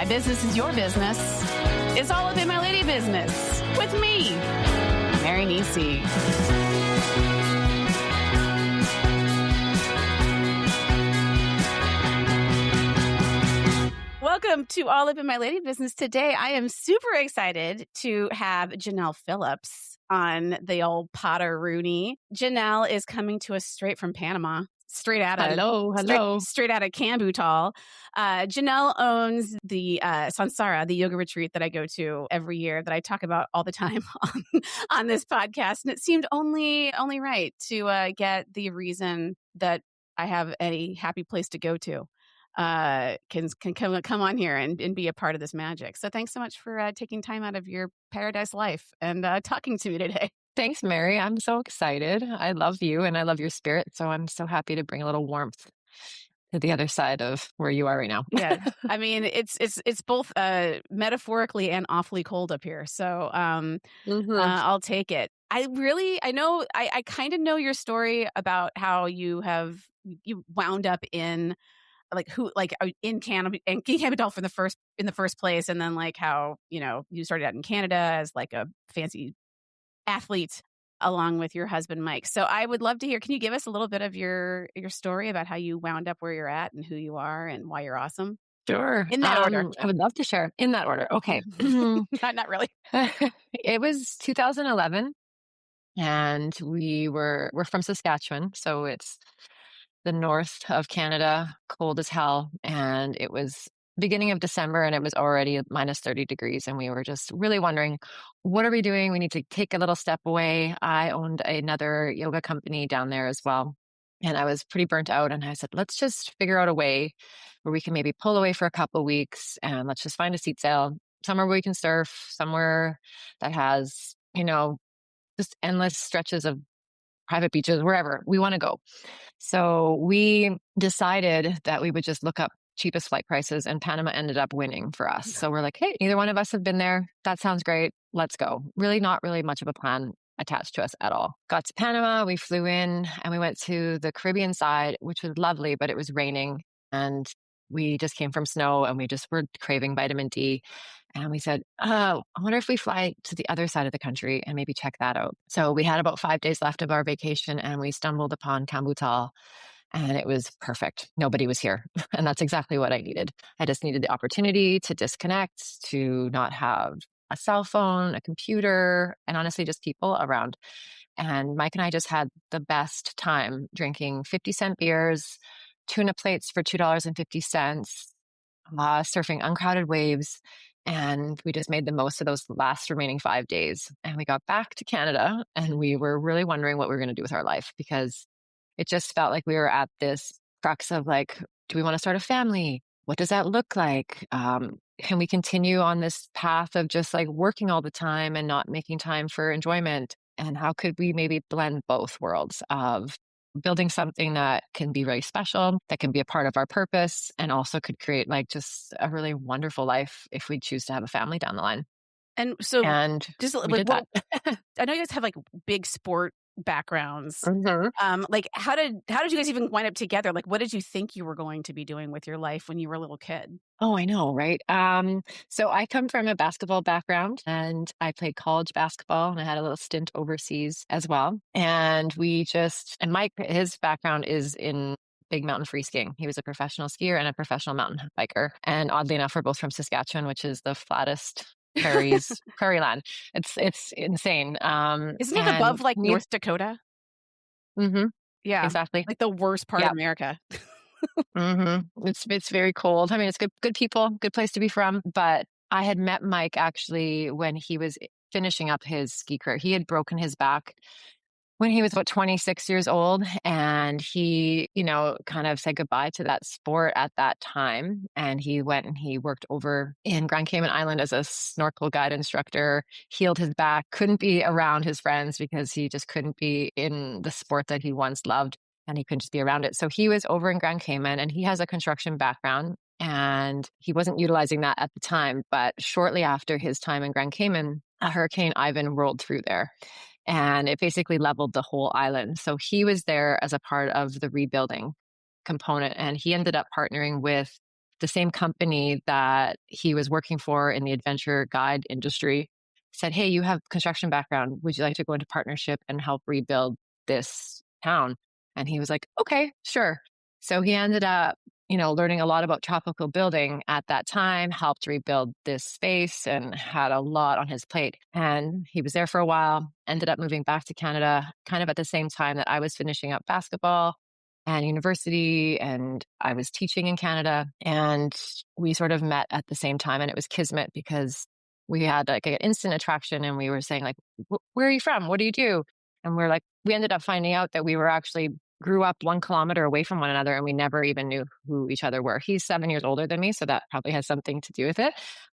business is your business. It's all up in my lady business with me, Mary Nisi. Welcome to All Up in My Lady Business. Today, I am super excited to have Janel Phillips on the old Potter Rooney. Janel is coming to us straight from Panama, straight out of Cambutal. Janel owns the Sansara, the yoga retreat that I go to every year, that I talk about all the time on this podcast. And it seemed only right to get the reason that I have a happy place to go to. Can come on here and be a part of this magic. So thanks so much for taking time out of your paradise life and talking to me today. Thanks, Mary. I'm so excited. I love you and I love your spirit. So I'm so happy to bring a little warmth to the other side of where you are right now. Yeah. I mean, it's both metaphorically and awfully cold up here. So I'll take it. I kind of know your story about how you wound up in in Canada, in Cambutal in the first place, and then like how you started out in Canada as like a fancy athlete along with your husband Mike. So I would love to hear. Can you give us a little bit of your story about how you wound up where you're at and who you are and why you're awesome? Sure. In that order. I would love to share in that order. Okay. Not really. It was 2011, and we're from Saskatchewan, so it's the north of Canada, cold as hell. And it was beginning of December and it was already minus 30 degrees. And we were just really wondering, what are we doing? We need to take a little step away. I owned another yoga company down there as well. And I was pretty burnt out. And I said, let's just figure out a way where we can maybe pull away for a couple of weeks and let's just find a seat sail somewhere where we can surf, somewhere that has, just endless stretches of private beaches, wherever we want to go. So we decided that we would just look up cheapest flight prices, and Panama ended up winning for us. So we're like, hey, neither one of us have been there. That sounds great. Let's go. Really not really much of a plan attached to us at all. Got to Panama, we flew in and we went to the Caribbean side, which was lovely, but it was raining and we just came from snow and we just were craving vitamin D. And we said, I wonder if we fly to the other side of the country and maybe check that out. So we had about 5 days left of our vacation and we stumbled upon Cambutal and it was perfect. Nobody was here. And that's exactly what I needed. I just needed the opportunity to disconnect, to not have a cell phone, a computer, and honestly, just people around. And Mike and I just had the best time drinking 50-cent beers, tuna plates for $2.50, surfing uncrowded waves. And we just made the most of those last remaining 5 days. And we got back to Canada and we were really wondering what we were going to do with our life, because it just felt like we were at this crux of like, do we want to start a family? What does that look like? Can we continue on this path of just like working all the time and not making time for enjoyment? And how could we maybe blend both worlds of building something that can be really special, that can be a part of our purpose, and also could create like just a really wonderful life if we choose to have a family down the line. And so, just we did that. I know you guys have like big sport backgrounds. Mm-hmm. Like how did you guys even wind up together? Like, what did you think you were going to be doing with your life when you were a little kid? Oh, I know, right? So I come from a basketball background and I played college basketball and I had a little stint overseas as well. And Mike, his background is in big mountain free skiing. He was a professional skier and a professional mountain biker. And oddly enough, we're both from Saskatchewan, which is the flattest prairie land. It's insane. Isn't it above like North Dakota? Mm-hmm. Yeah, exactly. Like the worst part of America. Mm-hmm. It's very cold. I mean, it's good people, good place to be from. But I had met Mike actually when he was finishing up his ski career. He had broken his back when he was about 26 years old, and he, kind of said goodbye to that sport at that time. And he went and he worked over in Grand Cayman Island as a snorkel guide instructor, healed his back, couldn't be around his friends because he just couldn't be in the sport that he once loved and he couldn't just be around it. So he was over in Grand Cayman and he has a construction background and he wasn't utilizing that at the time. But shortly after his time in Grand Cayman, a Hurricane Ivan rolled through there. And it basically leveled the whole island. So he was there as a part of the rebuilding component. And he ended up partnering with the same company that he was working for in the adventure guide industry said, "Hey, you have construction background. Would you like to go into partnership and help rebuild this town?" And he was like, "Okay, sure." So he ended up, learning a lot about tropical building at that time, helped rebuild this space and had a lot on his plate. And he was there for a while, ended up moving back to Canada kind of at the same time that I was finishing up basketball and university, and I was teaching in Canada. And we sort of met at the same time, and it was kismet because we had like an instant attraction, and we were saying like, Where are you from? What do you do?" And we ended up finding out that we were actually grew up 1 kilometer away from one another, and we never even knew who each other were. He's 7 years older than me, so that probably has something to do with it.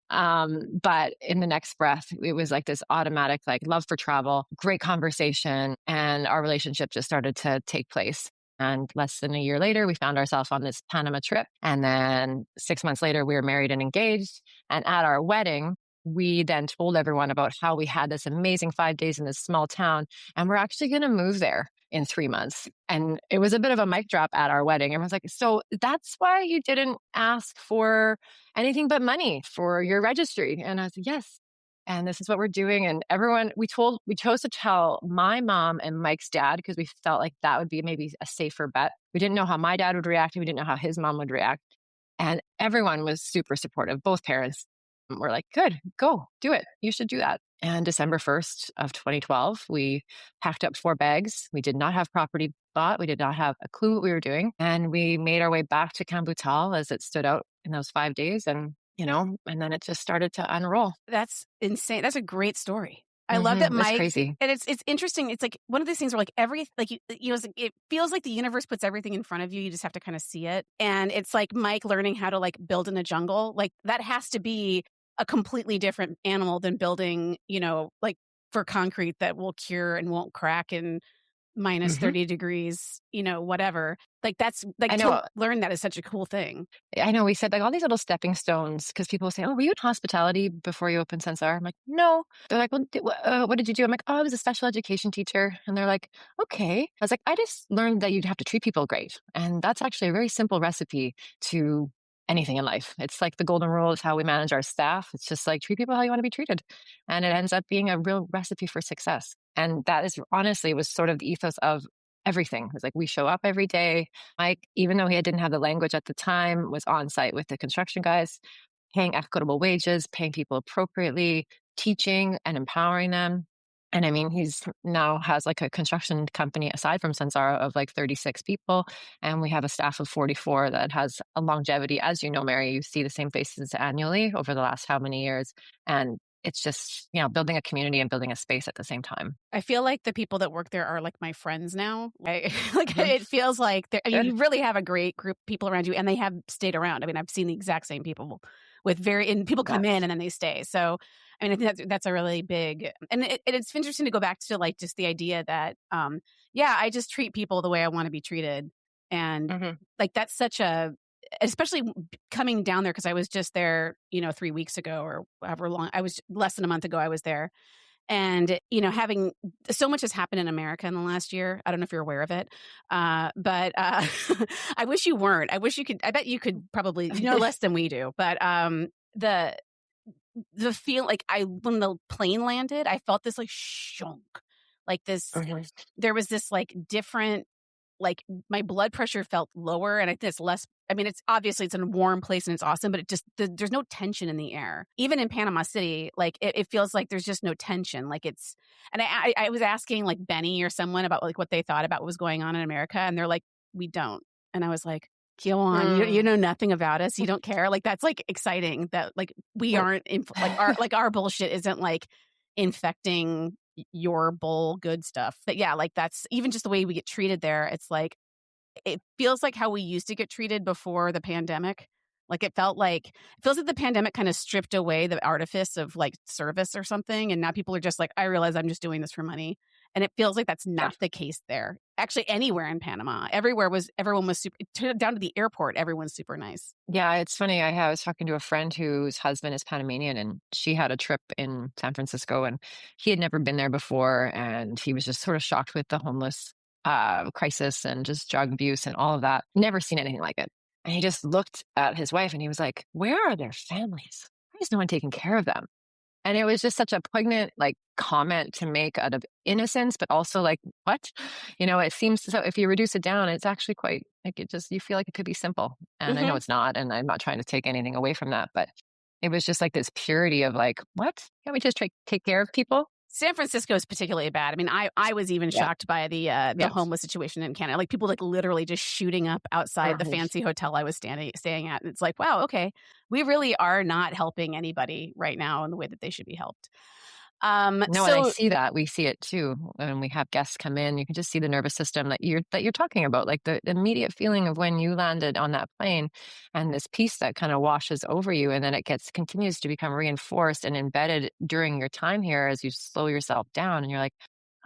But in the next breath, it was like this automatic, like love for travel, great conversation, and our relationship just started to take place. And less than a year later, we found ourselves on this Panama trip. And then 6 months later, we were married and engaged. And at our wedding, we then told everyone about how we had this amazing 5 days in this small town, and we're actually going to move there in 3 months. And it was a bit of a mic drop at our wedding. Everyone's like, "So that's why you didn't ask for anything but money for your registry?" And I was like, "Yes. And this is what we're doing." And we chose to tell my mom and Mike's dad because we felt like that would be maybe a safer bet. We didn't know how my dad would react, and we didn't know how his mom would react. And everyone was super supportive. Both parents were like, "Good, go do it. You should do that." And December 1st of 2012, we packed up 4 bags. We did not have property bought. We did not have a clue what we were doing. And we made our way back to Kambutal as it stood out in those 5 days. And then it just started to unroll. That's insane. That's a great story. I love that It's Mike, crazy. and it's interesting. It's like one of these things where like it feels like the universe puts everything in front of you. You just have to kind of see it. And it's like Mike learning how to like build in a jungle. Like that has to be a completely different animal than building, like for concrete that will cure and won't crack in minus hmm 30 degrees, whatever. Like that's like I to know. learn that is such a cool thing. I know we said like all these little stepping stones because people say, "Oh, were you in hospitality before you opened Sansara?" I'm like, "No." They're like, "Well, what did you do?" I'm like, "Oh, I was a special education teacher." And they're like, "Okay." I was like, "I just learned that you'd have to treat people great. And that's actually a very simple recipe to anything in life. It's like the golden rule is how we manage our staff. It's just like treat people how you want to be treated. And it ends up being a real recipe for success." And that is honestly was sort of the ethos of everything. It was like we show up every day. Mike, even though he didn't have the language at the time, was on site with the construction guys, paying equitable wages, paying people appropriately, teaching and empowering them. And I mean, he's now has like a construction company aside from Sansara of like 36 people. And we have a staff of 44 that has a longevity. As you know, Mary, you see the same faces annually over the last how many years. And it's just, building a community and building a space at the same time. I feel like the people that work there are like my friends now. Like hmm it feels like Good. you really have a great group of people around you, and they have stayed around. I mean, I've seen the exact same people and people come in That's and then they stay. So, I mean, I think that's a really big, and it's interesting to go back to like just the idea that, yeah, I just treat people the way I want to be treated, and hmm like that's such a, especially coming down there because I was just there, 3 weeks ago or however long. I was less than a month ago. I was there. And, having so much has happened in America in the last year. I don't know if you're aware of it. But I wish you weren't. I bet you could probably, less than we do. But the, the feel like when the plane landed, I felt this like shunk, like this, hmm there was this like different, like my blood pressure felt lower, and I think it's less. I mean, it's in a warm place and it's awesome, but there's no tension in the air. Even in Panama City, like it feels like there's just no tension. Like it's, and I was asking like Benny or someone about like what they thought about what was going on in America, and they're like, we don't. And I was like, go on, you know nothing about us, you don't care. Like that's like exciting that like we aren't like our bullshit isn't like infecting your bowl good stuff. But yeah, like that's even just the way we get treated there. It's like it feels like how we used to get treated before the pandemic. Like it feels like the pandemic kind of stripped away the artifice of like service or something. And now people are just like, I realize I'm just doing this for money. And it feels like that's Yeah. not the case there. Actually, anywhere in Panama, everyone was super, down to the airport, everyone's super nice. Yeah, it's funny. I was talking to a friend whose husband is Panamanian, and she had a trip in San Francisco, and he had never been there before, and he was just sort of shocked with the homeless crisis and just drug abuse and all of that. Never seen anything like it. And he just looked at his wife and he was like, where are their families? Why is no one taking care of them? And it was just such a poignant, like, comment to make out of innocence, but also like, what? It seems so if you reduce it down, it's actually quite like it just, you feel like it could be simple. And I know Hmm. it's not, and I'm not trying to take anything away from that, but it was just like this purity of like, what? Can't we just take care of people? San Francisco is particularly bad. I mean, I was even Yeah. shocked by the Yes. homeless situation in Canada. Like people like literally just shooting up outside the Mhm. fancy hotel I was staying at. And it's like, wow, okay, we really are not helping anybody right now in the way that they should be helped. No, and I So see that. We see it too when we have guests come in. You can just see the nervous system that you're talking about, like the immediate feeling of when you landed on that plane, and this peace that kind of washes over you, and then it gets continues to become reinforced and embedded during your time here as you slow yourself down, and you're like,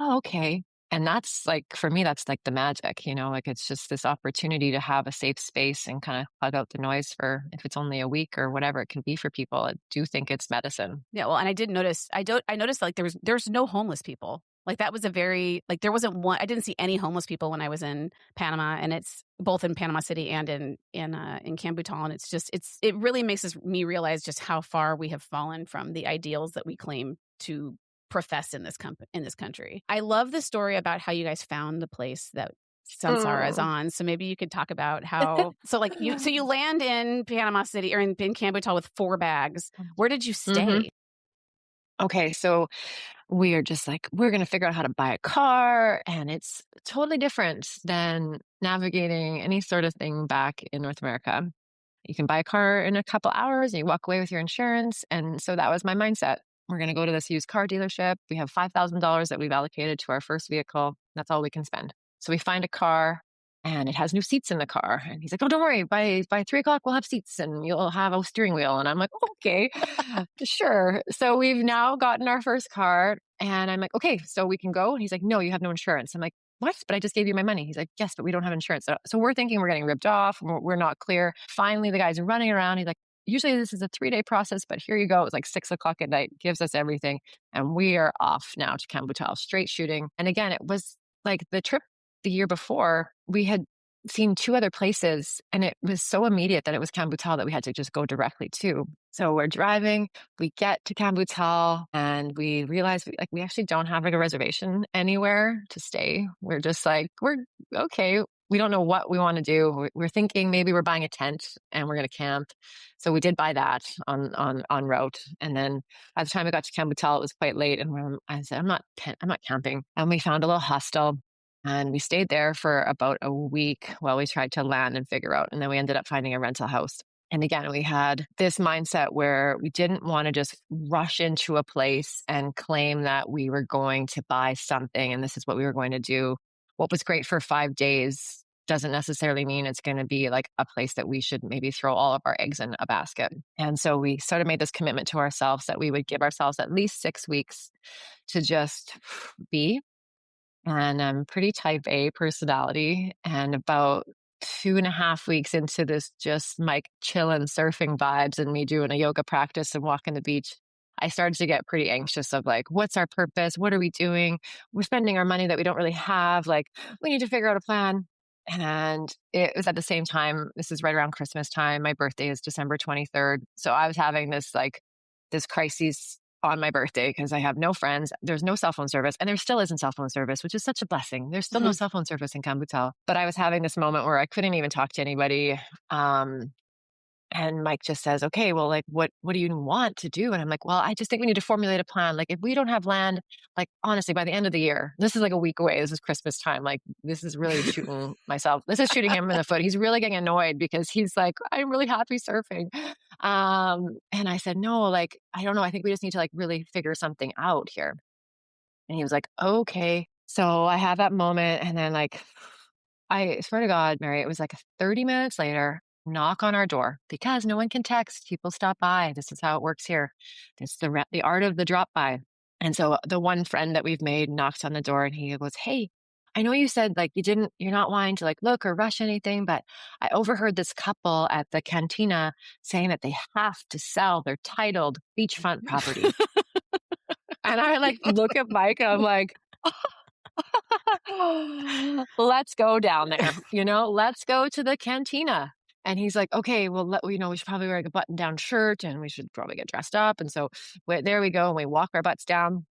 oh, okay. And that's like for me, that's like the magic, like it's just this opportunity to have a safe space and kind of plug out the noise for if it's only a week or whatever it can be for people. I do think it's medicine. yeah, well, and I did notice I noticed like there's no homeless people. Like that was a very like there wasn't one I didn't see any homeless people when I was in Panama, and it's both in Panama City and in Cambutal, and it really makes me realize just how far we have fallen from the ideals that we claim to profess in this country. I love the story about how you guys found the place that Sansara is Mm. on. So maybe you could talk about how you land in Panama City or in Cambutal with 4 bags. Where did you Mhm. stay? Okay, so we are just like, we're going to figure out how to buy a car. And it's totally different than navigating any sort of thing back in North America. You can buy a car in a couple hours and you walk away with your insurance. And so that was my mindset. We're going to go to this used car dealership. We have $5,000 that we've allocated to our first vehicle. That's all we can spend. So we find a car and it has new seats in the car. And he's like, oh, don't worry. By 3 o'clock, we'll have seats and you'll have a steering wheel. And I'm like, okay, sure. So we've now gotten our first car. And I'm like, okay, so we can go. And he's like, no, you have no insurance. I'm like, what? But I just gave you my money. He's like, yes, but we don't have insurance. So we're thinking we're getting ripped off. We're not clear. Finally, the guy's running around. He's like, usually this is a 3-day process, but here you go. It was like 6 o'clock at night, gives us everything. And we are off now to Cambutal, straight shooting. And again, it was like the trip the year before, we had seen 2 other places and it was so immediate that it was Cambutal that we had to just go directly to. So we're driving, we get to Cambutal and we realize we actually don't have like a reservation anywhere to stay. We're just like, we're okay. We don't know what we want to do. We're thinking maybe we're buying a tent and we're going to camp. So we did buy that on route. And then by the time I got to Cambutal, it was quite late. And I said, I'm not camping. And we found a little hostel and we stayed there for about a week while we tried to land and figure out. And then we ended up finding a rental house. And again, we had this mindset where we didn't want to just rush into a place and claim that we were going to buy something and this is what we were going to do. What was great for 5 days doesn't necessarily mean it's going to be like a place that we should maybe throw all of our eggs in a basket. And so we sort of made this commitment to ourselves that we would give ourselves at least 6 weeks to just be. And I'm pretty type A personality. And about 2.5 weeks into this just like chillin' surfing vibes and me doing a yoga practice and walking the beach, I started to get pretty anxious of like, what's our purpose? What are we doing? We're spending our money that we don't really have. Like, we need to figure out a plan. And it was at the same time, this is right around Christmas time. My birthday is December 23rd. So I was having this crisis on my birthday because I have no friends. There's no cell phone service, and there still isn't cell phone service, which is such a blessing. There's still no Mhm. cell phone service in Kambutal. But I was having this moment where I couldn't even talk to anybody. And Mike just says, okay, well, like, what do you want to do? And I'm like, well, I just think we need to formulate a plan. Like, if we don't have land, like, honestly, by the end of the year, this is like a week away. This is Christmas time. Like, this is really shooting myself. This is shooting him in the foot. He's really getting annoyed because he's like, I'm really happy surfing. And I said, no, like, I don't know. I think we just need to like really figure something out here. And he was like, okay. So I have that moment. And then, like, I swear to God, Mary, it was like 30 minutes later, knock on our door because no one can text. People stop by. This is how it works here. It's the art of the drop by. And so the one friend that we've made knocks on the door and he goes, hey, I know you said like you're not wanting to like look or rush anything, but I overheard this couple at the cantina saying that they have to sell their titled beachfront property. And I like look at Mike and I'm like, let's go down there, let's go to the cantina. And he's like, okay, well, we should probably wear like a button down shirt and we should probably get dressed up. And so there we go. And we walk our butts down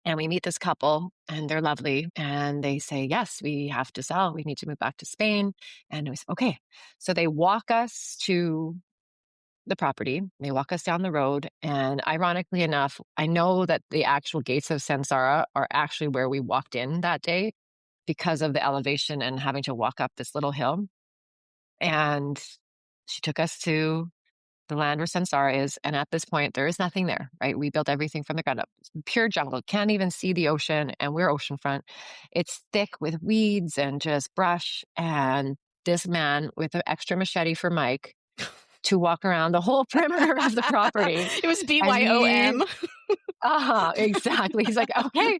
and we meet this couple and they're lovely. And they say, yes, we have to sell. We need to move back to Spain. And we said, okay. So they walk us to the property. They walk us down the road. And ironically enough, I know that the actual gates of Sansara are actually where we walked in that day because of the elevation and having to walk up this little hill. And she took us to the land where Sansara is. And at this point, there is nothing there, right? We built everything from the ground up. It's pure jungle. Can't even see the ocean. And we're oceanfront. It's thick with weeds and just brush. And this man with an extra machete for Mike to walk around the whole perimeter of the property. It was And BYOM. exactly. He's like, okay,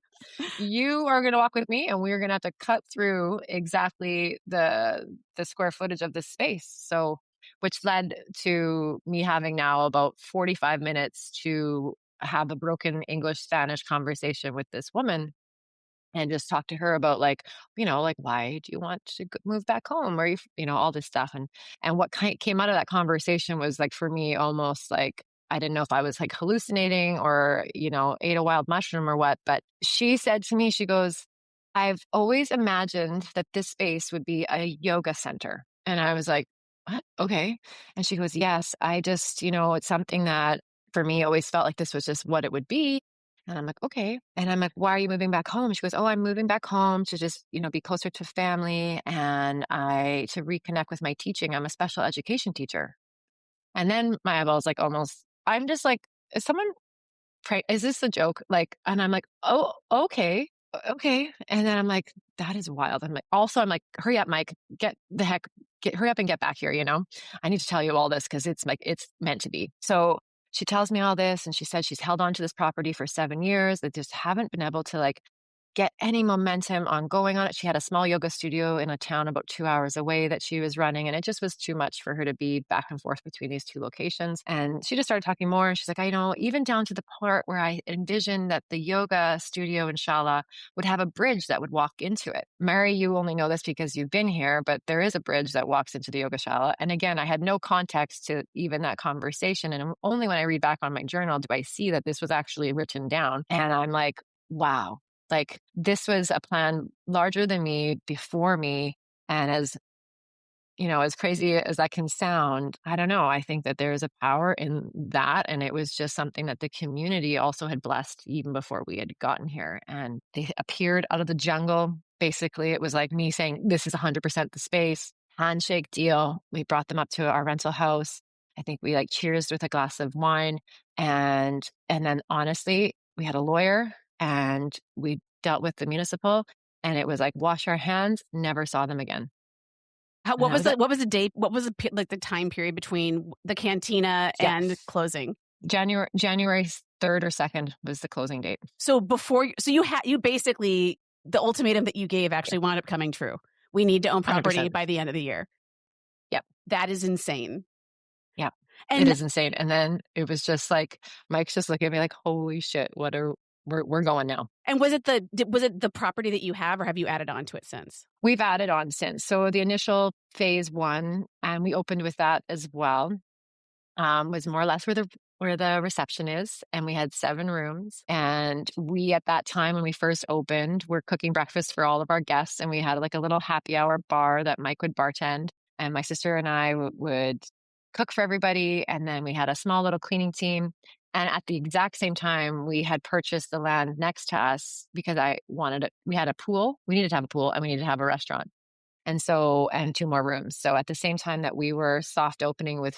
you are going to walk with me and we're going to have to cut through exactly the square footage of this space. So, which led to me having now about 45 minutes to have a broken English Spanish conversation with this woman and just talk to her about like, like, why do you want to move back home, or all this stuff. And what came out of that conversation was like, for me, almost like, I didn't know if I was like hallucinating or, ate a wild mushroom or what, but she said to me, she goes, I've always imagined that this space would be a yoga center. And I was like, what? Okay. And she goes, yes, I just, it's something that for me always felt like this was just what it would be. And I'm like, okay. And I'm like, why are you moving back home? She goes, oh, I'm moving back home to just, be closer to family and to reconnect with my teaching. I'm a special education teacher. And then my eyeballs like almost, I'm just like, is someone is this a joke? Like, and I'm like, oh, okay. Okay. And then I'm like, that is wild. I'm like, hurry up, Mike, hurry up and get back here. I need to tell you all this because it's like, it's meant to be. So she tells me all this and she said she's held on to this property for 7 years. They just haven't been able to like get any momentum on going on it. She had a small yoga studio in a town about 2 hours away that she was running. And it just was too much for her to be back and forth between these two locations. And she just started talking more. And she's like, I know, even down to the part where I envisioned that the yoga studio, inshallah, would have a bridge that would walk into it. Mary, you only know this because you've been here, but there is a bridge that walks into the yoga shala. And again, I had no context to even that conversation. And only when I read back on my journal do I see that this was actually written down. And I'm like, wow. Like this was a plan larger than me, before me. And as crazy as that can sound, I don't know. I think that there is a power in that. And it was just something that the community also had blessed even before we had gotten here. And they appeared out of the jungle. Basically, it was like me saying, this is 100% the space. Handshake deal. We brought them up to our rental house. I think we like cheers with a glass of wine. And then honestly, we had a lawyer and we dealt with the municipal, and it was like, wash our hands, never saw them again. What was the date? What was the time period between the cantina and closing? January 3rd or 2nd was the closing date. So you basically, the ultimatum that you gave actually wound up coming true. We need to own property 100%. by the end of the year. Yep. That is insane. Yeah. It is insane. And then it was just like, Mike's just looking at me like, holy shit, we're going now. And was it the property that you have, or have you added on to it since? We've added on since. So the initial phase 1, and we opened with that as well, was more or less where the reception is. And we had 7 rooms. And we, at that time, when we first opened, were cooking breakfast for all of our guests. And we had like a little happy hour bar that Mike would bartend. And my sister and I would cook for everybody. And then we had a small little cleaning team. And at the exact same time, we had purchased the land next to us because we had a pool. We needed to have a pool and we needed to have a restaurant. And 2 more rooms. So at the same time that we were soft opening with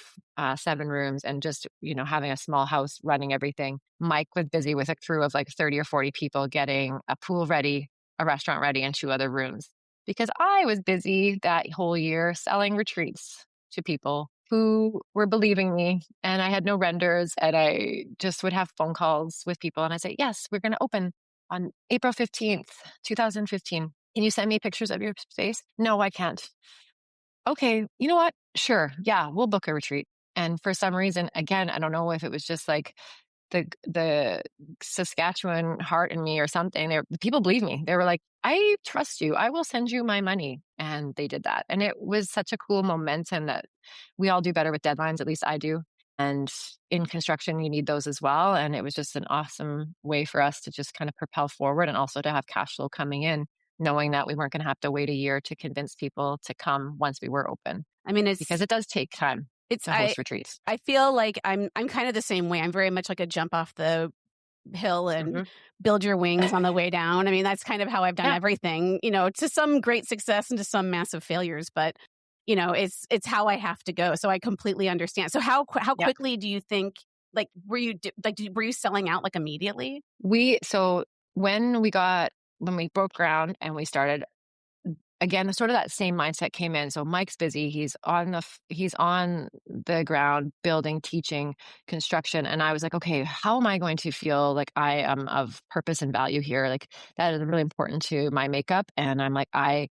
7 rooms and just, having a small house running everything, Mike was busy with a crew of like 30 or 40 people getting a pool ready, a restaurant ready, and 2 other rooms. Because I was busy that whole year selling retreats to people who were believing me, and I had no renders, and I just would have phone calls with people and I'd say, yes, we're going to open on April 15th, 2015. Can you send me pictures of your space? No, I can't. Okay, you know what? Sure. Yeah, we'll book a retreat. And for some reason, again, I don't know if it was just like the Saskatchewan heart in me or something. The people believe me. They were like, I trust you. I will send you my money. And they did that. And it was such a cool momentum that we all do better with deadlines. At least I do. And in construction, you need those as well. And it was just an awesome way for us to just kind of propel forward and also to have cash flow coming in, knowing that we weren't going to have to wait a year to convince people to come once we were open. I mean, Because it does take time it's to host retreats. I feel like I'm kind of the same way. I'm very much like a jump off the hill and Hmm. build your wings on the way down. I mean, that's kind of how I've done Yeah. everything, to some great success and to some massive failures, but it's how I have to go. So I completely understand. So how Yeah. quickly do you think, like, were you selling out like immediately? So when we broke ground and we started again, sort of that same mindset came in. So Mike's busy. He's on the ground building, teaching, construction. And I was like, okay, how am I going to feel like I am of purpose and value here? Like that is really important to my makeup. And I'm like, I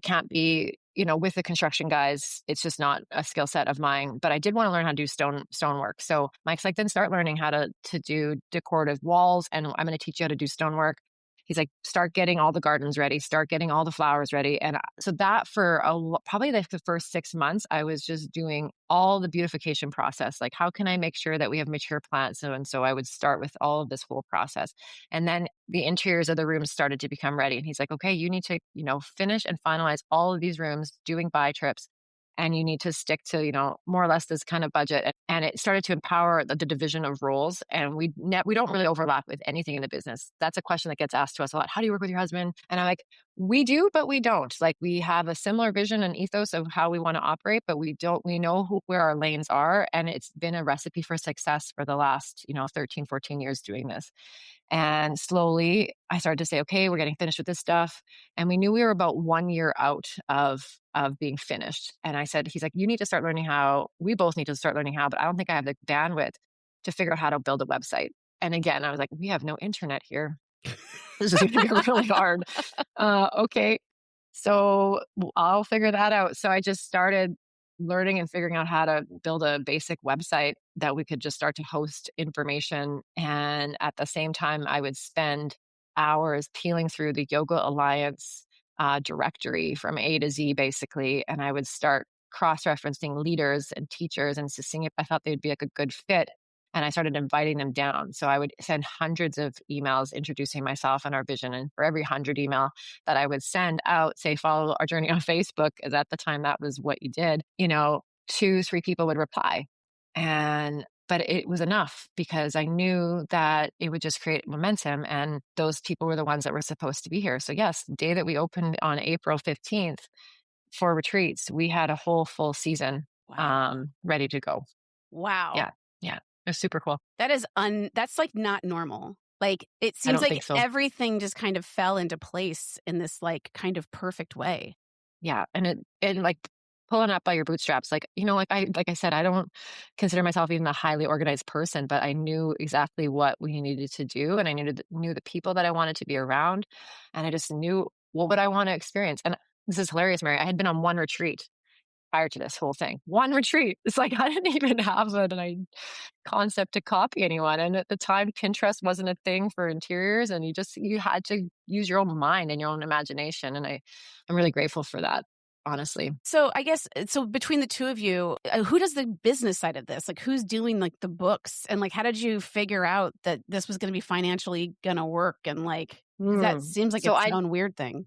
can't be, with the construction guys. It's just not a skill set of mine. But I did want to learn how to do stonework. So Mike's like, then start learning how to do decorative walls, and I'm going to teach you how to do stonework. He's like, start getting all the gardens ready, start getting all the flowers ready. And so that for probably like the first 6 months, I was just doing all the beautification process. Like, how can I make sure that we have mature plants? And so I would start with all of this whole process. And then the interiors of the rooms started to become ready. And he's like, okay, you need to, finish and finalize all of these rooms, doing buy trips. And you need to stick to, more or less this kind of budget. And it started to empower the division of roles. And we don't really overlap with anything in the business. That's a question that gets asked to us a lot. How do you work with your husband? And I'm like, we do, but we don't. Like, we have a similar vision and ethos of how we want to operate, but we know where our lanes are. And it's been a recipe for success for the last, 13, 14 years doing this. And slowly I started to say, okay, we're getting finished with this stuff. And we knew we were about 1 year out of being finished. And he's like, you need to start learning how, we both need to start learning how, but I don't think I have the bandwidth to figure out how to build a website. And again, I was like, we have no internet here. This is going to be really hard. Okay. So I'll figure that out. So I just started learning and figuring out how to build a basic website that we could just start to host information. And at the same time, I would spend hours peeling through the Yoga Alliance directory from A to Z, basically. And I would start cross referencing leaders and teachers and just seeing if I thought they'd be like a good fit. And I started inviting them down. So I would send hundreds of emails introducing myself and our vision. And for every 100 email that I would send out, say, follow our journey on Facebook, as at the time that was what you did, 2, 3 people would reply. But it was enough because I knew that it would just create momentum. And those people were the ones that were supposed to be here. So yes, the day that we opened on April 15th for retreats, we had a whole full season Wow. ready to go. Wow. Yeah. Yeah. It was super cool. That's like not normal. Like, it I seems don't like think so. everything just kind of fell into place in this like kind of perfect way. Yeah. And like pulling up by your bootstraps, like, like I said, I don't consider myself even a highly organized person, but I knew exactly what we needed to do. And I knew the people that I wanted to be around. And I just knew what would I want to experience. And this is hilarious, Mary. I had been on one retreat prior to this whole thing. One retreat. It's like I didn't even have an concept to copy anyone. And at the time, Pinterest wasn't a thing for interiors, and you had to use your own mind and your own imagination. And I'm really grateful for that, honestly. So I guess, so between the two of you, who does the business side of this? Like, who's doing like the books, and like, how did you figure out that this was going to be financially going to work? And like, 'cause that seems like So its own weird thing.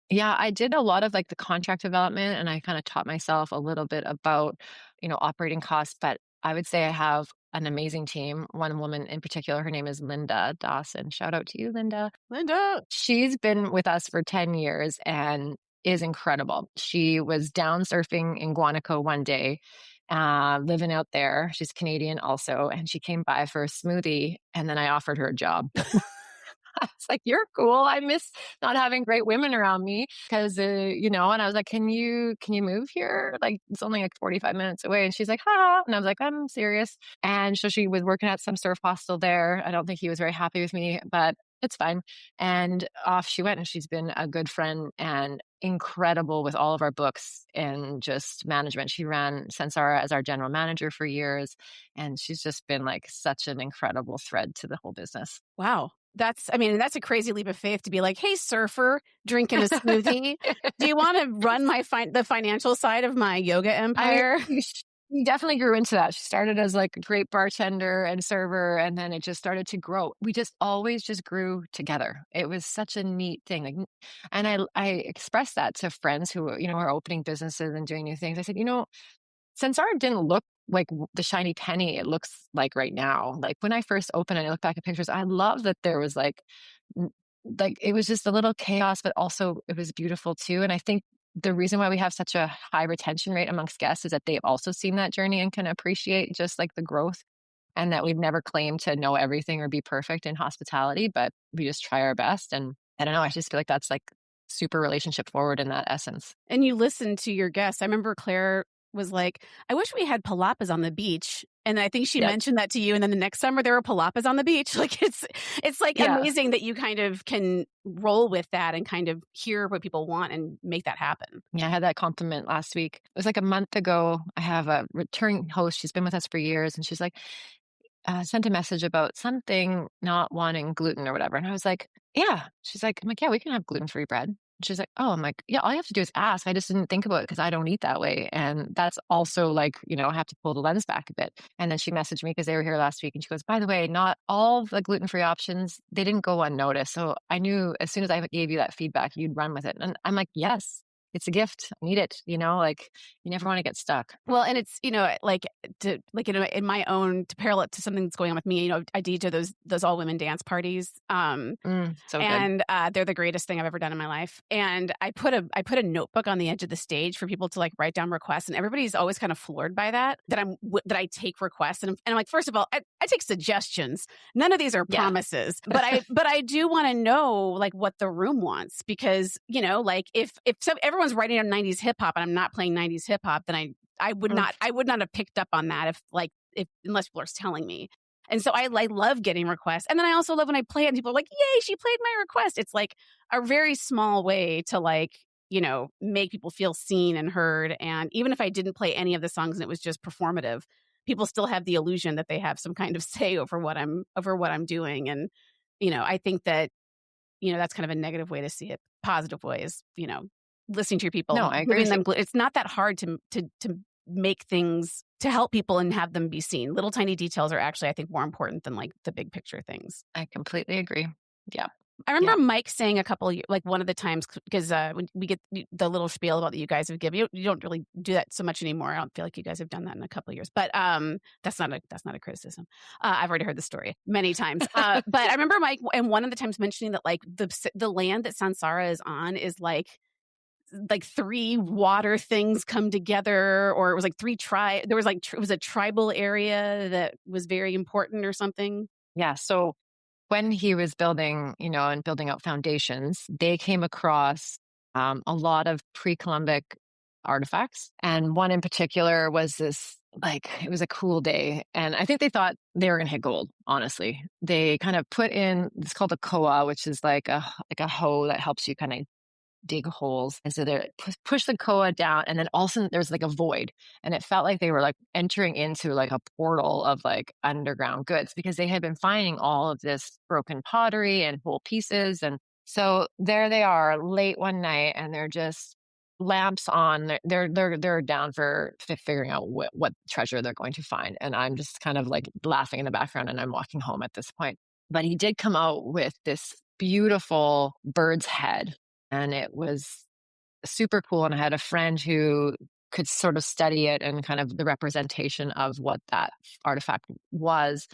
yeah, I did a lot of like the contract development, and I kind of taught myself a little bit about, operating costs. But I would say I have an amazing team. One woman in particular, her name is Linda Dawson. Shout out to you, Linda. Linda. She's been with us for 10 years and is incredible. She was down surfing in Guanaco one day, living out there. She's Canadian also. And she came by for a smoothie, and then I offered her a job. It's like, you're cool. I miss not having great women around me because, and I was like, can you move here? Like, it's only like 45 minutes away. And she's like, ha. And I was like, I'm serious. And so she was working at some surf hostel there. I don't think he was very happy with me, but it's fine. And off she went. And she's been a good friend and incredible with all of our books and just management. She ran Sansara as our general manager for years. And she's just been like such an incredible thread to the whole business. Wow. That's a crazy leap of faith to be like, hey, surfer, drinking a smoothie. Do you want to run the financial side of my yoga I mean, empire? she definitely grew into that. She started as like a great bartender and server, and then it just started to grow. We just always just grew together. It was such a neat thing. Like, and I expressed that to friends who, are opening businesses and doing new things. I said, Sansara didn't look like the shiny penny it looks like right now. Like when I first opened and I look back at pictures, I love that there was n- like it was just a little chaos, but also it was beautiful too. And I think the reason why we have such a high retention rate amongst guests is that they've also seen that journey and can appreciate just like the growth, and that we've never claimed to know everything or be perfect in hospitality, but we just try our best. And I don't know, I just feel like that's like super relationship forward in that essence. And you listen to your guests. I remember Claire was like, I wish we had palapas on the beach. And I think she Yep. mentioned that to you. And then the next summer there were palapas on the beach. Like it's like Yeah. amazing that you kind of can roll with that and kind of hear what people want and make that happen. Yeah, I had that compliment last week. It was like a month ago. I have a returning host. She's been with us for years. And she's like, sent a message about something not wanting gluten or whatever. And I was like, yeah. She's like, I'm like, yeah, we can have gluten-free bread. And she's like, oh, I'm like, yeah, all you have to do is ask. I just didn't think about it because I don't eat that way. And that's also like, I have to pull the lens back a bit. And then she messaged me because they were here last week. And she goes, by the way, not all the gluten-free options, they didn't go unnoticed. So I knew as soon as I gave you that feedback, you'd run with it. And I'm like, yes, it's a gift. I need it. Like you never want to get stuck. Well, and it's, like in my own, to parallel it to something that's going on with me, I DJ those all women dance parties. So good. And they're the greatest thing I've ever done in my life. And I put a notebook on the edge of the stage for people to like write down requests. And everybody's always kind of floored by that I take requests. And I'm like, first of all, I take suggestions. None of these are Yeah. promises, but I do want to know like what the room wants, because, like if everyone's writing on 90s hip hop and I'm not playing 90s hip hop, then I would not have picked up on that if unless people are telling me. And so I love getting requests. And then I also love when I play it and people are like, yay, she played my request. It's like a very small way to like, make people feel seen and heard. And even if I didn't play any of the songs and it was just performative, people still have the illusion that they have some kind of say over what I'm doing. And, I think that, that's kind of a negative way to see it. Positive way is, listening to your people, No, I agree giving with you. them, it's not that hard to make things to help people and have them be seen. Little tiny details are actually, I think, more important than like the big picture things. I completely agree. Yeah. I Yeah. remember Mike saying like one of the times, because when we get the little spiel about that you guys have given, you don't really do that so much anymore. I don't feel like you guys have done that in a couple of years, but that's not a criticism. I've already heard the story many times. But I remember Mike and one of the times mentioning that like the land that Sansara is on is like three water things come together, or it was like there was like it was a tribal area that was very important or something. Yeah. So when he was building, and building out foundations, they came across a lot of pre-Columbic artifacts. And one in particular was this, like, it was a cool day. And I think they thought they were going to hit gold, honestly. They kind of put in, it's called a koa, which is like a hoe that helps you kind of dig holes. And so they push the koa down, and then all of a sudden there's like a void. And it felt like they were like entering into like a portal of like underground goods, because they had been finding all of this broken pottery and whole pieces. And so there they are late one night, and they're just lamps on. They're down for figuring out what treasure they're going to find. And I'm just kind of like laughing in the background, and I'm walking home at this point. But he did come out with this beautiful bird's head, and it was super cool. And I had a friend who could sort of study it and kind of the representation of what that artifact was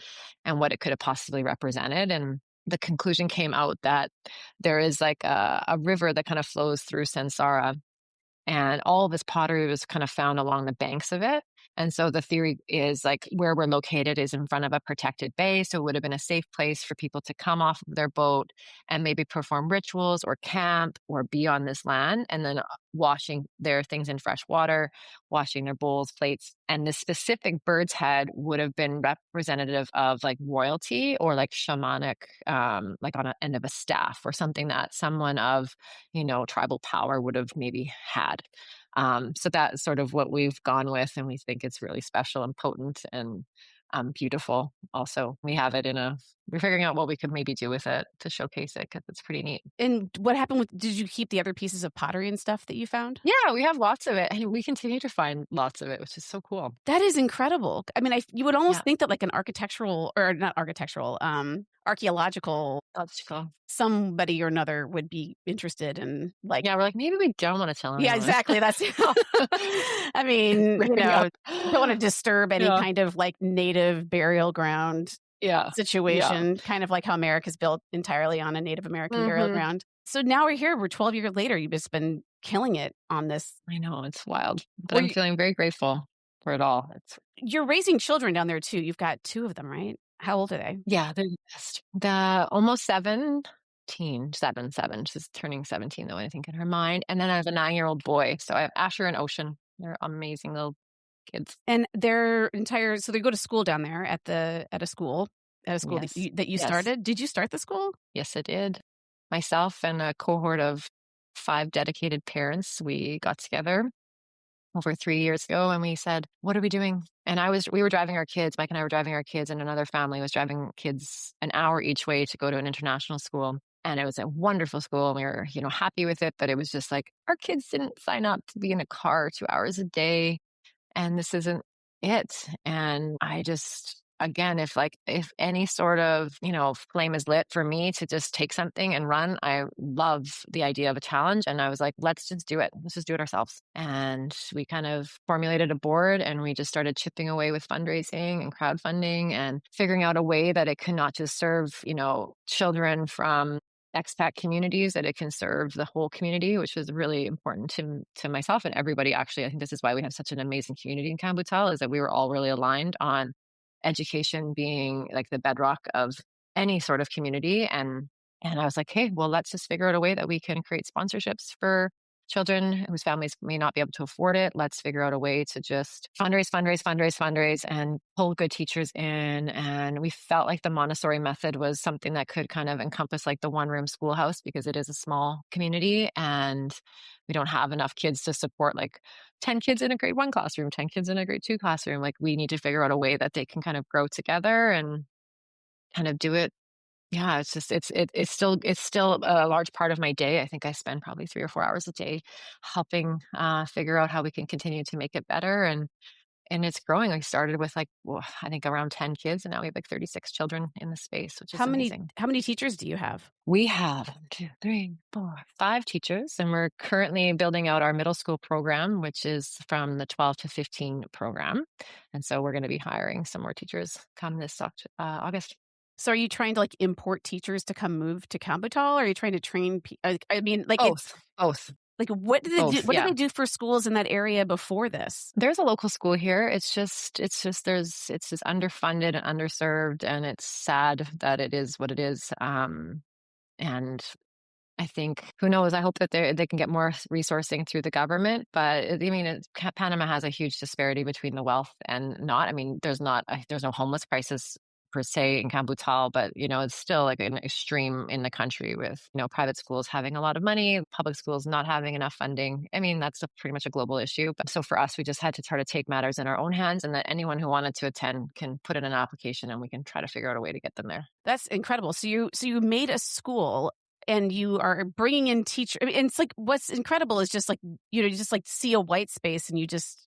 and what it could have possibly represented. And the conclusion came out that there is like a river that kind of flows through Sansara, and all of this pottery was kind of found along the banks of it. And so the theory is like where we're located is in front of a protected bay. So it would have been a safe place for people to come off of their boat and maybe perform rituals or camp or be on this land, and then washing their things in fresh water, washing their bowls, plates. And this specific bird's head would have been representative of like royalty or like shamanic, like on an end of a staff or something that someone of, tribal power would have maybe had. So that's sort of what we've gone with, and we think it's really special and potent and beautiful. Also, we're figuring out what we could maybe do with it to showcase it because it's pretty neat. And what happened did you keep the other pieces of pottery and stuff that you found? Yeah, we have lots of it, and we continue to find lots of it, which is so cool. That is incredible. I mean, you would Yeah, almost think that like an architectural or not architectural, archaeological that's cool. somebody or another would be interested in like Yeah, we're like, maybe we don't want to tell yeah, anyone. exactly. That's I mean, Maybe I would. don't want to disturb any Yeah, kind of like native burial ground yeah, yeah. situation, kind of like how America's built entirely on a Native American burial Hmm. ground. So now we're here. We're 12 years later. You've just been killing it on this. I know it's wild, but Well, I'm feeling very grateful for it all. you're raising children down there too. You've got two of them, right? How old are they? Yeah, they're the best. The almost 17, 7. She's turning 17 though, I think, in her mind. And then I have a 9-year-old boy. So I have Asher and Ocean. They're amazing little kids. And their entire so they go to school down there at a school that Yes. you Yes. started. Did you start the school? Yes, it did. Myself and a cohort of 5 dedicated parents, we got together over 3 years ago and we said, "What are we doing?" And we were driving our kids, Mike and I were driving our kids, and another family was driving kids an hour each way to go to an international school. And it was a wonderful school and we were, happy with it, but it was just like our kids didn't sign up to be in a car 2 hours a day, and this isn't it. And I just, again, if any sort of, flame is lit for me to just take something and run, I love the idea of a challenge. And I was like, let's just do it. Let's just do it ourselves. And we kind of formulated a board and we just started chipping away with fundraising and crowdfunding and figuring out a way that it could not just serve, children from expat communities, that it can serve the whole community, which was really important to myself and everybody. Actually, I think this is why we have such an amazing community in Kambutal, is that we were all really aligned on education being like the bedrock of any sort of community. And I was like, hey, well, let's just figure out a way that we can create sponsorships for children whose families may not be able to afford it. Let's figure out a way to just fundraise, and pull good teachers in. And we felt like the Montessori method was something that could kind of encompass like the one-room schoolhouse, because it is a small community and we don't have enough kids to support like 10 kids in a grade 1 classroom, 10 kids in a grade 2 classroom. Like we need to figure out a way that they can kind of grow together and kind of do it. Yeah, it's just it's still a large part of my day. I think I spend probably 3 or 4 hours a day helping figure out how we can continue to make it better, and it's growing. I started with like, I think around 10 kids, and now we have like 36 children in the space, which is amazing. How many teachers do you have? We have 1, 2, 3, 4, 5 teachers, and we're currently building out our middle school program, which is from the 12 to 15 program. And so we're going to be hiring some more teachers come this August. So are you trying to like import teachers to come move to Cambotal? Or are you trying to train? I mean, like it's Both, both, like what did they do? both. What did Yeah. they do for schools in that area before this? There's a local school here. It's just underfunded and underserved, and it's sad that it is what it is. And I think, who knows, I hope that they can get more resourcing through the government. But I mean, Panama has a huge disparity between the wealth and not. I mean, there's no homeless crisis per se in Kambutal, but it's still like an extreme in the country with private schools having a lot of money, public schools not having enough funding. I mean, that's pretty much a global issue. But so for us, we just had to try to take matters in our own hands, and that anyone who wanted to attend can put in an application, and we can try to figure out a way to get them there. That's incredible. So you made a school and you are bringing in teachers. I mean, and it's like what's incredible is just like you just like see a white space and you just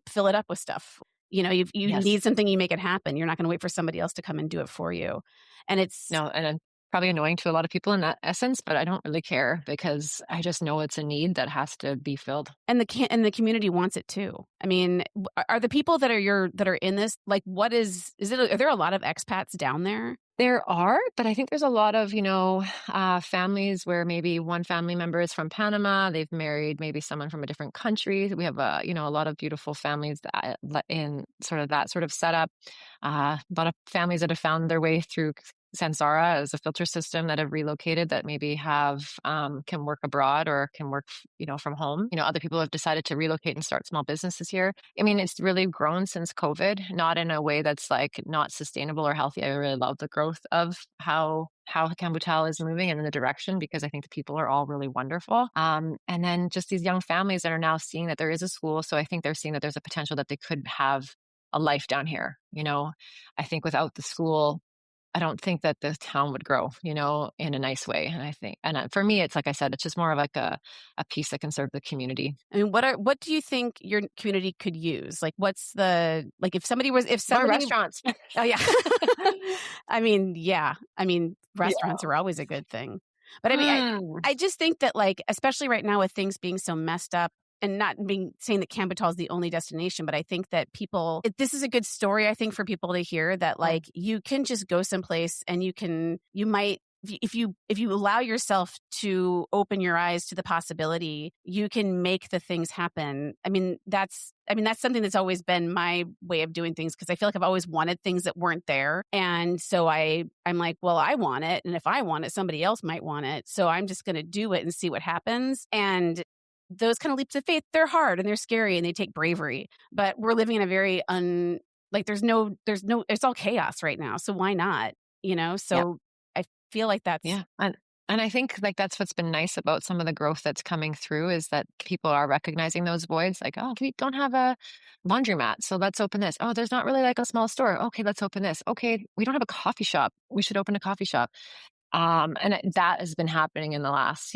fill it up with stuff. You Yes. need something, you make it happen. You're not going to wait for somebody else to come and do it for you. And it's No, and probably annoying to a lot of people in that essence, but I don't really care because I just know it's a need that has to be filled. And the community wants it too. I mean, are the people that are in this, like, what is it are there a lot of expats down there? There are, but I think there's a lot of, families where maybe one family member is from Panama. They've married maybe someone from a different country. We have a lot of beautiful families in sort of that sort of setup. A lot of families that have found their way through Sansara as a filter system that have relocated that maybe have can work abroad or can work, from home. Other people have decided to relocate and start small businesses here. I mean, it's really grown since COVID, not in a way that's like not sustainable or healthy. I really love the growth of how Cambutal is moving and in the direction because I think the people are all really wonderful. And then just these young families that are now seeing that there is a school. So I think they're seeing that there's a potential that they could have a life down here. I think without the school, I don't think that the town would grow, in a nice way. And I think, for me, it's like I said, it's just more of like a piece that can serve the community. I mean, what do you think your community could use? Like, if More somebody restaurants. oh, yeah. I mean, yeah. I mean, Yeah. restaurants are always a good thing. But I mean, Mm. I just think that, like, especially right now with things being so messed up and not being saying that Cambodia is the only destination, but I think that this is a good story, I think, for people to hear that, Mm. like, you can just go someplace and you might, if you allow yourself to open your eyes to the possibility, you can make the things happen. That's something that's always been my way of doing things because I feel like I've always wanted things that weren't there. And so I'm like, well, I want it. And if I want it, somebody else might want it. So I'm just going to do it and see what happens. And those kind of leaps of faith, they're hard and they're scary and they take bravery. But we're living in a very like it's all chaos right now. So why not? Yeah. So I feel like that's Yeah. And I think like that's what's been nice about some of the growth that's coming through is that people are recognizing those voids. Like, oh, we don't have a laundromat, so let's open this. Oh, there's not really like a small store. Okay, let's open this. Okay, we don't have a coffee shop. We should open a coffee shop. That has been happening in the last,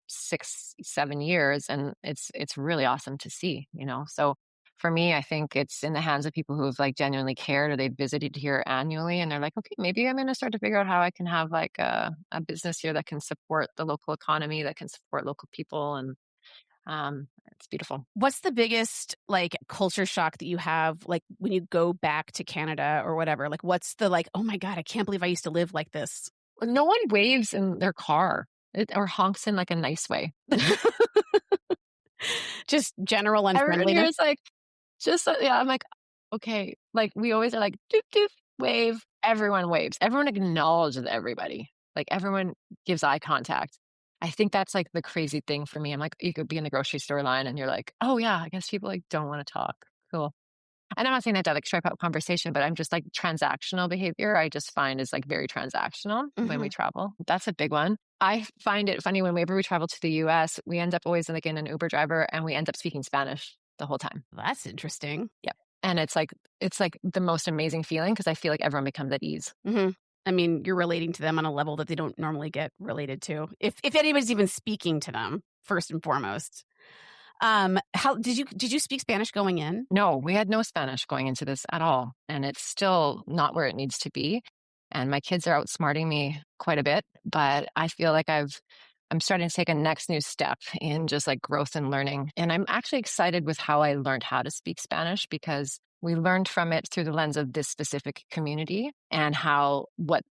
6, 7 years, and it's really awesome to see. So for me, I think it's in the hands of people who have like genuinely cared or they've visited here annually, and they're like, okay, maybe I'm going to start to figure out how I can have like a business here that can support the local economy, that can support local people, and it's beautiful. what's the biggest, like, culture shock that you have, like, when you go back to Canada or whatever? Like, what's the, like, "Oh my god, I can't believe I used to live like this." No one waves in their car or honks in like a nice way. Just general Everyone here unfriendliness? is like, yeah, I'm like, okay. Like, we always are like, doop, doop, wave. Everyone waves. Everyone acknowledges everybody. Like, everyone gives eye contact. I think that's like the crazy thing for me. I'm like, you could be in the grocery store line and you're like, oh, yeah, I guess people like don't want to talk. Cool. And I'm not saying that to like strike up conversation, but I'm just like transactional behavior. I just find is like very transactional when we Mhm. travel. That's a big one. I find it funny whenever we travel to the US, we end up always like in an Uber driver and we end up speaking Spanish the whole time. That's interesting. Yep. And it's like the most amazing feeling because I feel like everyone becomes at ease. Mhm. I mean, you're relating to them on a level that they don't normally get related to. If anybody's even speaking to them, first and foremost. How did you speak Spanish going in? No, we had no Spanish going into this at all. And it's still not where it needs to be. And my kids are outsmarting me quite a bit, but I feel like I'm starting to take a next new step in just like growth and learning. And I'm actually excited with how I learned how to speak Spanish because we learned from it through the lens of this specific community and what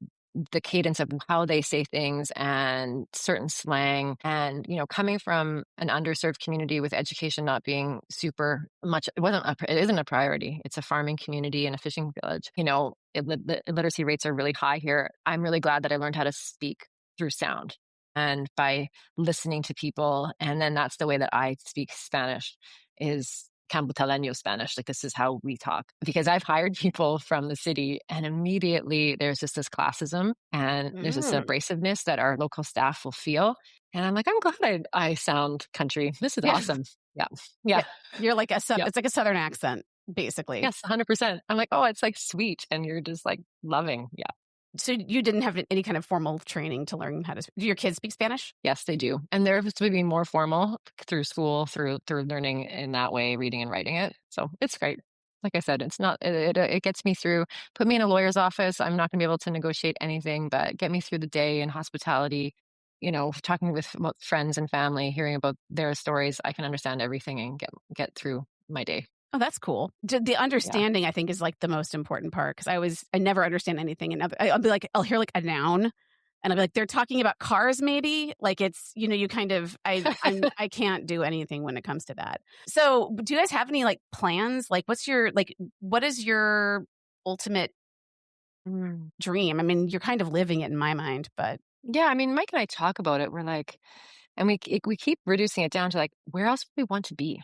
the cadence of how they say things and certain slang and coming from an underserved community with education not being super much it isn't a priority. It's a farming community and a fishing village. The illiteracy rates are really high here. I'm really glad that I learned how to speak through sound and by listening to people, and then that's the way that I speak Spanish is Camputaleño Spanish. Like this is how we talk because I've hired people from the city and immediately there's just this classism and there's this Mm. abrasiveness that our local staff will feel. And I'm like, I'm glad I sound country. This is Yeah. awesome. Yeah. Yeah. Yeah. You're like Yeah. it's like a Southern accent, basically. Yes, 100%. I'm like, oh, it's like sweet. And you're just like loving. Yeah. So you didn't have any kind of formal training to learn how to do your kids speak Spanish? Yes, they do. And they're supposed to be more formal through school, through learning in that way, reading and writing it. So it's great. Like I said, it's not, it gets me through, put me in a lawyer's office. I'm not gonna be able to negotiate anything, but get me through the day in hospitality, talking with friends and family, hearing about their stories. I can understand everything and get through my day. Oh, that's cool. The Yeah. understanding, I think, is, like, the most important part because I never understand anything, and I'll be like I'll hear, like, a noun, and I'll be like, "They're talking about cars, maybe?" Like, it's you kind of I can't do anything when it comes to that. So, do you guys have any, like, plans? Like, what is your ultimate Mm. dream? I mean, you're kind of living it in my mind, but Yeah, I mean, Mike and I talk about it. We're like, and we keep reducing it down to like, where else would we want to be?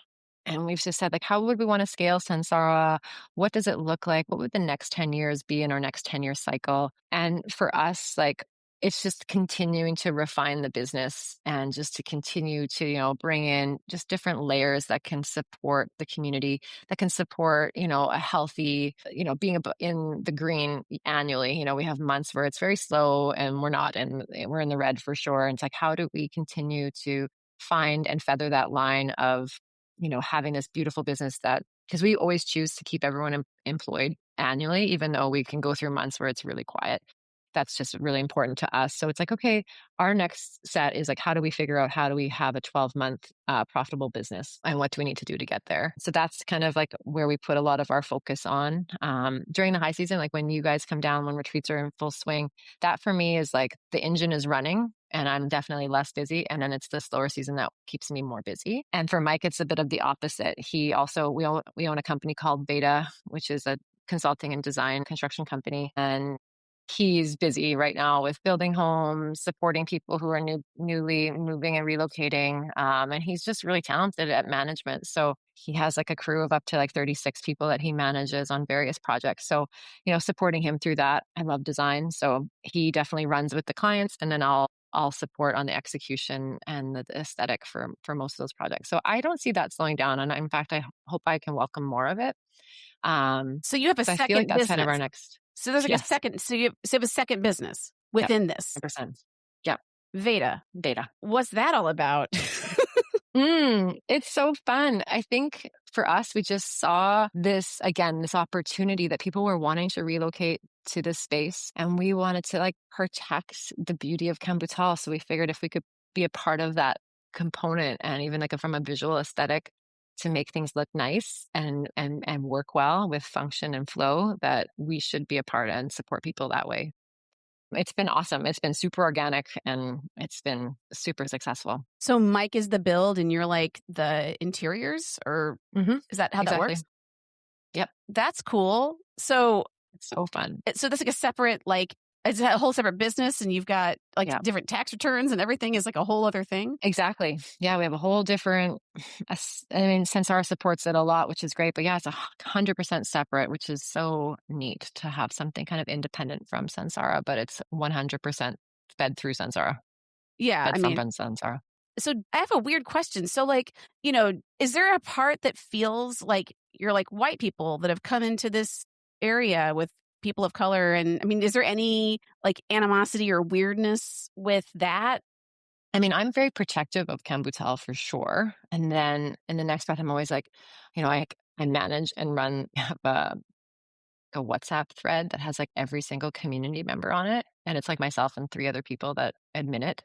And we've just said, like, how would we want to scale Sansara? What does it look like? What would the next 10 years be in our next 10-year cycle? And for us, like, it's just continuing to refine the business and just to continue to, bring in just different layers that can support the community, that can support, a healthy, being in the green annually. We have months where it's very slow and we're in the red for sure. And it's like, how do we continue to find and feather that line of, having this beautiful business that, because we always choose to keep everyone employed annually, even though we can go through months where it's really quiet. That's just really important to us. So it's like, okay, our next set is like, how do we figure out how do we have a 12-month profitable business and what do we need to do to get there? So that's kind of like where we put a lot of our focus on during the high season, like when you guys come down, when retreats are in full swing. That for me is like the engine is running and I'm definitely less busy. And then it's the slower season that keeps me more busy. And for Mike, it's a bit of the opposite. We own a company called Beta, which is a consulting and design construction company. And he's busy right now with building homes, supporting people who are newly moving and relocating. And he's just really talented at management. So he has like a crew of up to like 36 people that he manages on various projects. So, supporting him through that. I love design. So he definitely runs with the clients and then I'll support on the execution and the aesthetic for most of those projects. So I don't see that slowing down. And in fact, I hope I can welcome more of it. so you have a So I feel like second that's kind of our business. next. So there's, like, a Yes. second so you have a second business Yep. within this. 100%. Yep. Veda. Data. What's that all about? It's so fun. I think for us, we just saw this opportunity that people were wanting to relocate to this space. And we wanted to like protect the beauty of Kambutal. So we figured if we could be a part of that component and even like from a visual aesthetic to make things look nice and work well with function and flow, that we should be a part and support people that way. It's been awesome. It's been super organic and it's been super successful. So Mike is the build and you're, like, the interiors, or Hmm. is that how that Exactly. works? Yep. That's cool. So It's so fun. that's, like, a separate, like, it's a whole separate business and you've got, like, Yeah, different tax returns and everything is, like, a whole other thing? exactly. Yeah, we have a whole different, I mean, Sansara supports it a lot, which is great. But yeah, it's 100% separate, which is so neat to have something kind of independent from Sansara, but it's 100% fed through Sansara, Yeah, I fed from mean, Sansara. so I have a weird question. So, like, is there a part that feels like you're, like, white people that have come into this area with people of color? And I mean, is there any, like, animosity or weirdness with that? I mean, I'm very protective of Kambutal for sure. And then in the next breath, I'm always like, I manage and run have a WhatsApp thread that has like every single community member on it. And it's like myself and three other people that admit it.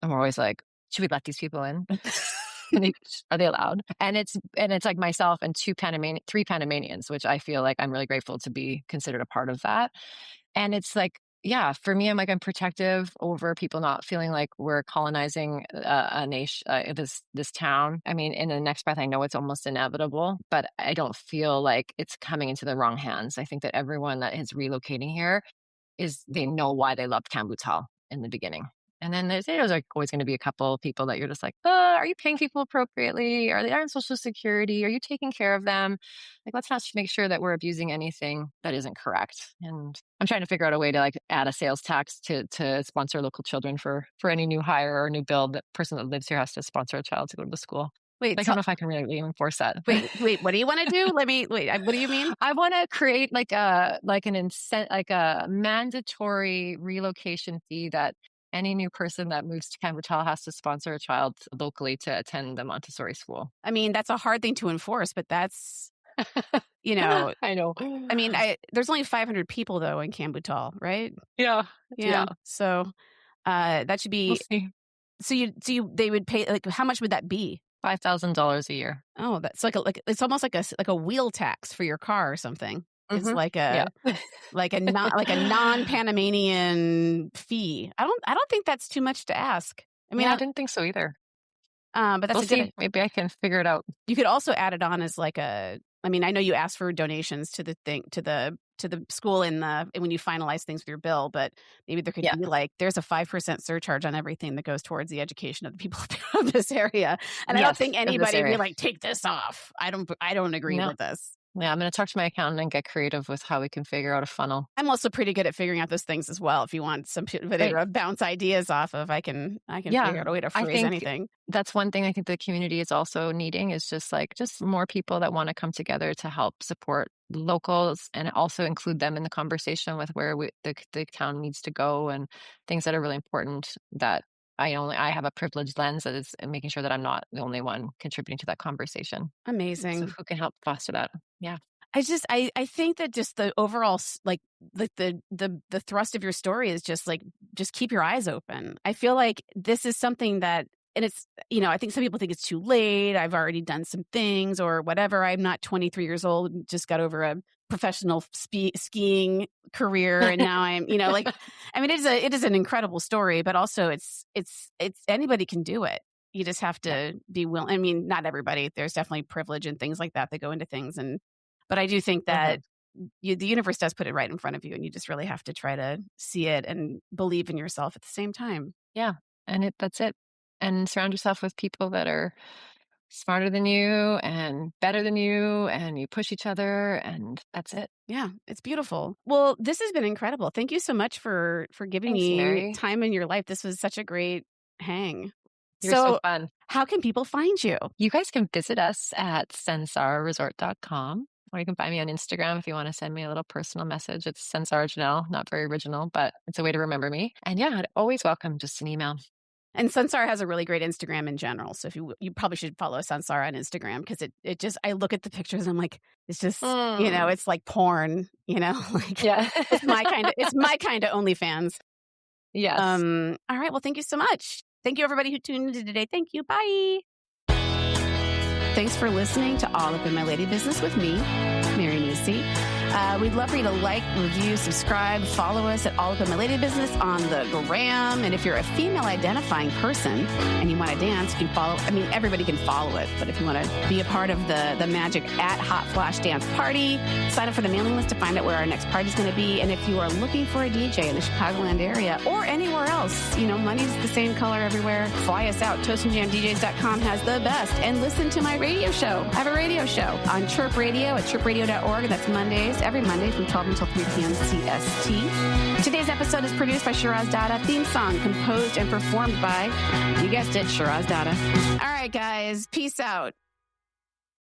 And we're always like, should we let these people in? Are they allowed? And it's like myself and three Panamanians, which I feel like I'm really grateful to be considered a part of that. And it's like, yeah, for me, I'm protective over people not feeling like we're colonizing a nation, this town. I mean, in the next breath, I know it's almost inevitable, but I don't feel like it's coming into the wrong hands. I think that everyone that is relocating here they know why they loved Kambutal in the beginning. And then there's like always going to be a couple of people that you're just like, are you paying people appropriately? Are they on Social Security? Are you taking care of them? Like, let's not make sure that we're abusing anything that isn't correct. And I'm trying to figure out a way to like add a sales tax to sponsor local children for any new hire or new build. That person that lives here has to sponsor a child to go to the school. Wait, I don't know if I can really enforce that. wait, what do you wanna do? Let me wait, what do you mean? I want to create like a mandatory relocation fee that any new person that moves to Cambertal has to sponsor a child locally to attend the Montessori school. I mean, that's a hard thing to enforce, but that's You know, I know. I mean, there's only 500 people though in Kambutal, right? Yeah. Yeah. Yeah. So that should We'll be see. they would pay, like, how much would that be? $5,000 a year. Oh, that's it's almost like a wheel tax for your car or something. It's Mhm. Yeah. like a non-Panamanian fee. I don't think that's too much to ask. I mean, Yeah, I didn't think so either. but that's We'll a good. see. Maybe I can figure it out. You could also add it on as like I mean, I know you asked for donations to the thing to the school when you finalize things with your bill, but maybe there could Yeah. be like there's a 5% surcharge on everything that goes towards the education of the people of this area. And I don't Yes, think of this anybody would be area. like, take this off. I don't agree No. with this. Yeah, I'm gonna talk to my accountant and get creative with how we can figure out a funnel. I'm also pretty good at figuring out those things as well. If you want some people Great. to bounce ideas off of, I can figure Yeah. out a way to I phrase think anything. that's one thing I think the community is also needing is just more people that wanna come together to help support locals and also include them in the conversation with where the town needs to go and things that are really important that I have a privileged lens that is making sure that I'm not the only one contributing to that conversation. So Amazing. who can help foster that? Yeah. I think that just the overall the thrust of your story is just like, just keep your eyes open. I feel like this is something that, and it's, I think some people think it's too late. I've already done some things or whatever. I'm not 23 years old and just got over a professional skiing career. And now I'm, like, I mean, it is an incredible story, but also it's anybody can do it. You just have Yeah. to be willing. I mean, not everybody. There's definitely privilege and things like that go into things. But I do think that Mhm. the universe does put it right in front of you, and you just really have to try to see it and believe in yourself at the same time. Yeah. And that's it. And surround yourself with people that are smarter than you and better than you, and you push each other, and that's it. Yeah, it's beautiful. Well, this has been incredible. Thank you so much for giving Thanks, me Mary. time in your life. This was such a great hang. You're so So, fun. how can people find you? You guys can visit us at sansararesort.com, or you can find me on Instagram if you want to send me a little personal message. It's Sansara Janel, not very original, but it's a way to remember me. And yeah, I'd always welcome just an email. And Sansara has a really great Instagram in general. So if you probably should follow Sansara on Instagram, because it just, I look at the pictures and I'm like, it's just, Mm. it's like porn, like Yeah. it's my kind of OnlyFans. Yes. All right. Well, thank you so much. Thank you everybody who tuned in today. Thank you. Bye. Thanks for listening to All Up in My Lady Business with me, Mary Nisi. We'd love for you to like, review, subscribe, follow us at All Up in My Lady Business on the gram. And if you're a female identifying person and you want to dance, you can follow. I mean, everybody can follow it, but if you want to be a part of the magic at Hot Flash Dance Party, sign up for the mailing list to find out where our next party is going to be. And if you are looking for a DJ in the Chicagoland area or anywhere else, money's the same color everywhere. Fly us out. ToastandJamDJs.com has the best. And listen to my radio show. I have a radio show on Chirp Radio at chirpradio.org. That's Mondays, every Monday from 12 until 3 p.m. CST. Today's episode is produced by Shiraz Dada. Theme song composed and performed by, you guessed it, Shiraz Dada. All right, guys. Peace out.